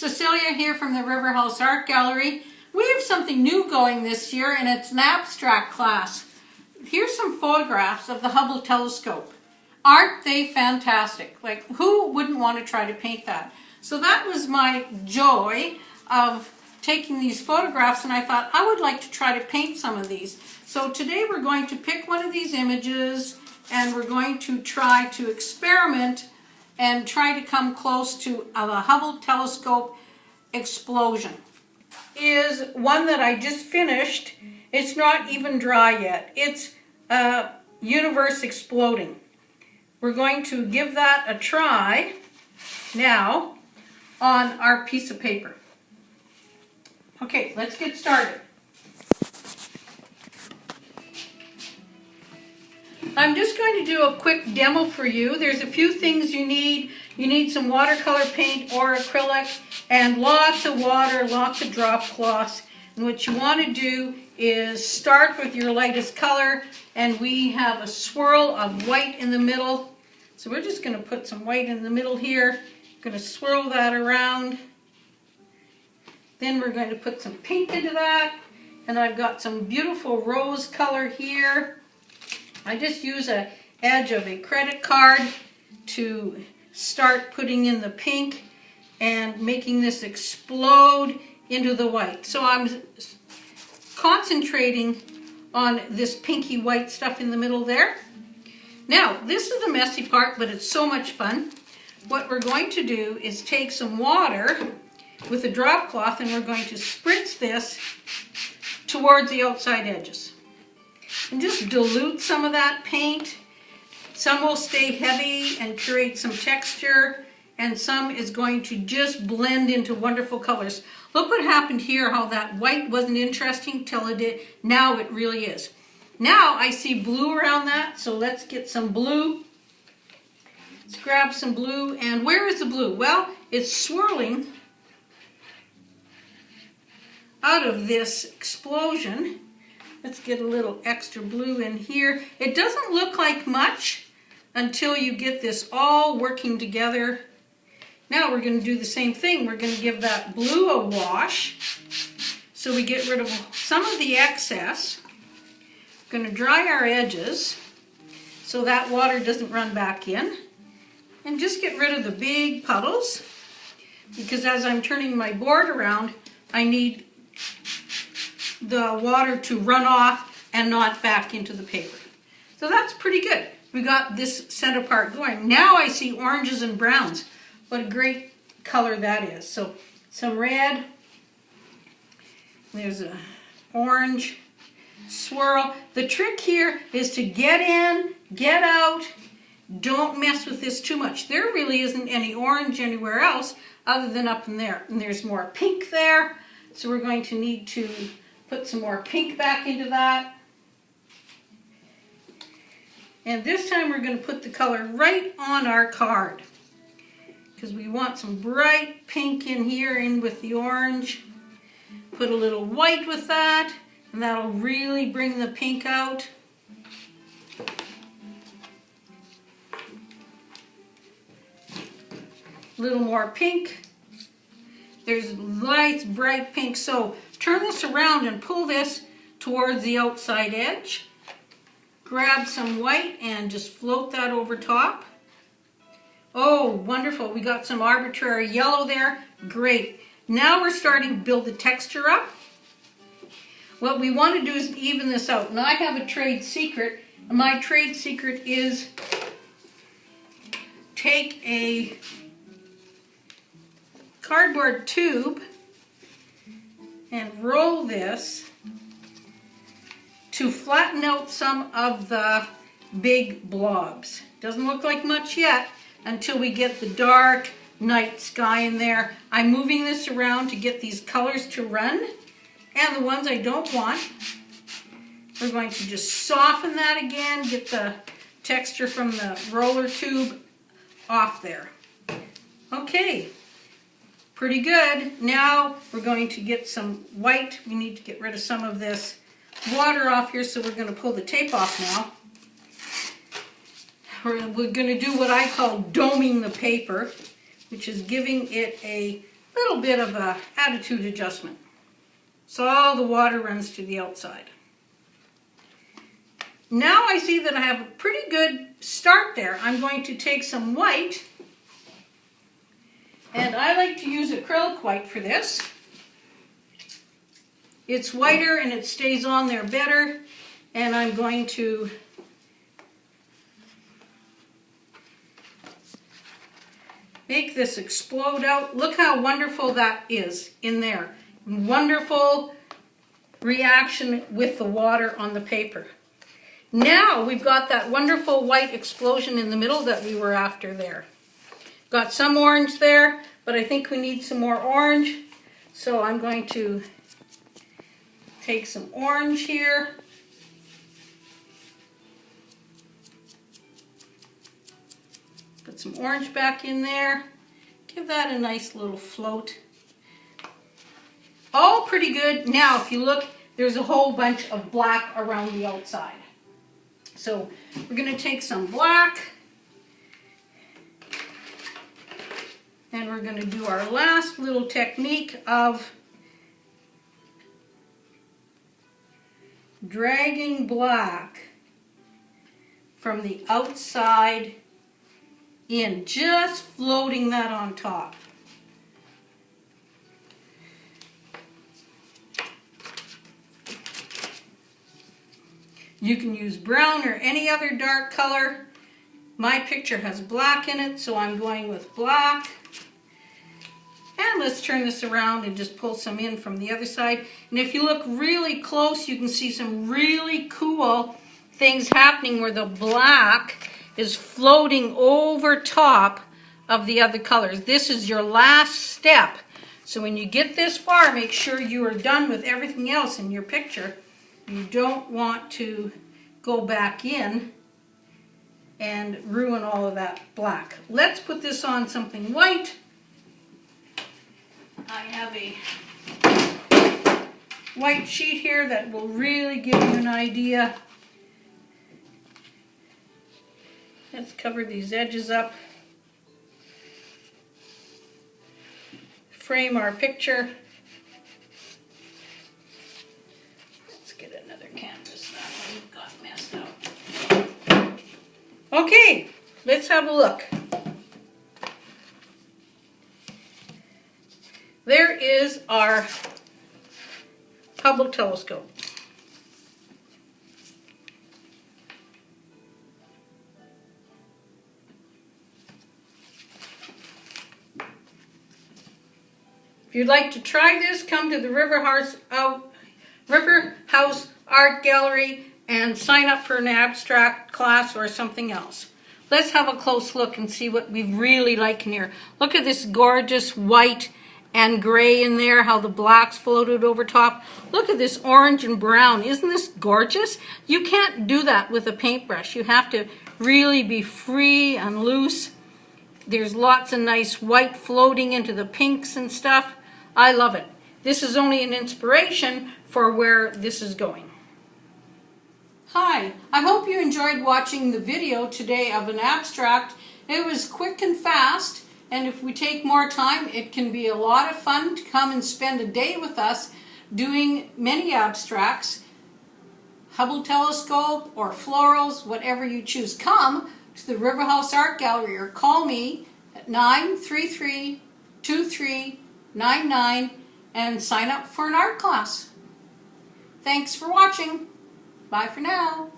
Cecilia here from the Riverhouse Art Gallery. We have something new going this year, and it's an abstract class. Here's some photographs of the Hubble telescope. Aren't they fantastic? Like, who wouldn't want to try to paint that? So that was my joy of taking these photographs, and I thought I would like to try to paint some of these. So today we're going to pick one of these images and we're going to try to experiment and try to come close to the Hubble telescope explosion. Is one that I just finished. It's not even dry yet. It's universe exploding. We're going to give that a try now on our piece of paper. Okay, let's get started. I'm just going to do a quick demo for you. There's a few things you need. You need some watercolor paint or acrylic and lots of water, lots of drop cloths. And what you want to do is start with your lightest color, and we have a swirl of white in the middle. So we're just going to put some white in the middle here. Going to swirl that around. Then we're going to put some pink into that. And I've got some beautiful rose color here. I just use an edge of a credit card to start putting in the pink and making this explode into the white. So I'm concentrating on this pinky white stuff in the middle there. Now, this is the messy part, but it's so much fun. What we're going to do is take some water with a drop cloth, and we're going to spritz this towards the outside edges. And just dilute some of that paint. Some will stay heavy and create some texture, and some is going to just blend into wonderful colors. Look what happened here, how that white wasn't interesting till it did. Now it really is. Now I see blue around that, so let's get some blue. Let's grab some blue, and where is the blue? Well, it's swirling out of this explosion. Let's get a little extra blue in here. It doesn't look like much until you get this all working together. Now we're going to do the same thing. We're going to give that blue a wash so we get rid of some of the excess. We're going to dry our edges so that water doesn't run back in. And just get rid of the big puddles, because as I'm turning my board around, I need the water to run off and not back into the paper. So that's pretty good. We got this center part going. Now I see oranges and browns. What a great color that is. So some red. There's an orange swirl. The trick here is to get in, get out. Don't mess with this too much. There really isn't any orange anywhere else other than up in there. And there's more pink there. So we're going to need to put some more pink back into that. And this time we're going to put the color right on our card, because we want some bright pink in here, in with the orange. Put a little white with that, and that'll really bring the pink out. A little more pink. There's nice bright pink. So turn this around and pull this towards the outside edge. Grab some white and just float that over top. Oh, wonderful. We got some arbitrary yellow there. Great. Now we're starting to build the texture up. What we want to do is even this out. And I have a trade secret. My trade secret is take a cardboard tube and roll this to flatten out some of the big blobs. Doesn't look like much yet until we get the dark night sky in there. I'm moving this around to get these colors to run, and the ones I don't want, we're going to just soften that again, get the texture from the roller tube off there. Okay. Pretty good. Now we're going to get some white. We need to get rid of some of this water off here, so we're going to pull the tape off now. We're going to do what I call doming the paper, which is giving it a little bit of a attitude adjustment. So all the water runs to the outside. Now I see that I have a pretty good start there. I'm going to take some white, and I like to use acrylic white for this. It's whiter and it stays on there better, and I'm going to make this explode out. Look how wonderful that is in there. Wonderful reaction with the water on the paper. Now we've got that wonderful white explosion in the middle that we were after there. Got some orange there, but I think we need some more orange. So I'm going to take some orange here. Put some orange back in there. Give that a nice little float. All pretty good. Now if you look, there's a whole bunch of black around the outside. So we're going to take some black, and we're going to do our last little technique of dragging black from the outside in, just floating that on top. You can use brown or any other dark color. My picture has black in it, so I'm going with black. And let's turn this around and just pull some in from the other side. And if you look really close, you can see some really cool things happening where the black is floating over top of the other colors. This is your last step. So when you get this far, make sure you are done with everything else in your picture. You don't want to go back in and ruin all of that black. Let's put this on something white. I have a white sheet here that will really give you an idea. Let's cover these edges up. Frame our picture. Got messed up. Okay, let's have a look. There is our Hubble telescope. If you'd like to try this, come to the Riverhouse Art Gallery and sign up for an abstract class or something else. Let's have a close look and see what we really like in here. Look at this gorgeous white and gray in there, how the blacks floated over top. Look at this orange and brown. Isn't this gorgeous? You can't do that with a paintbrush. You have to really be free and loose. There's lots of nice white floating into the pinks and stuff. I love it. This is only an inspiration for where this is going. Hi, I hope you enjoyed watching the video today of an abstract. It was quick and fast, and if we take more time, it can be a lot of fun to come and spend a day with us doing many abstracts, Hubble telescope or florals, whatever you choose. Come to the Riverhouse Art Gallery or call me at 933-2399 and sign up for an art class. Thanks for watching. Bye for now.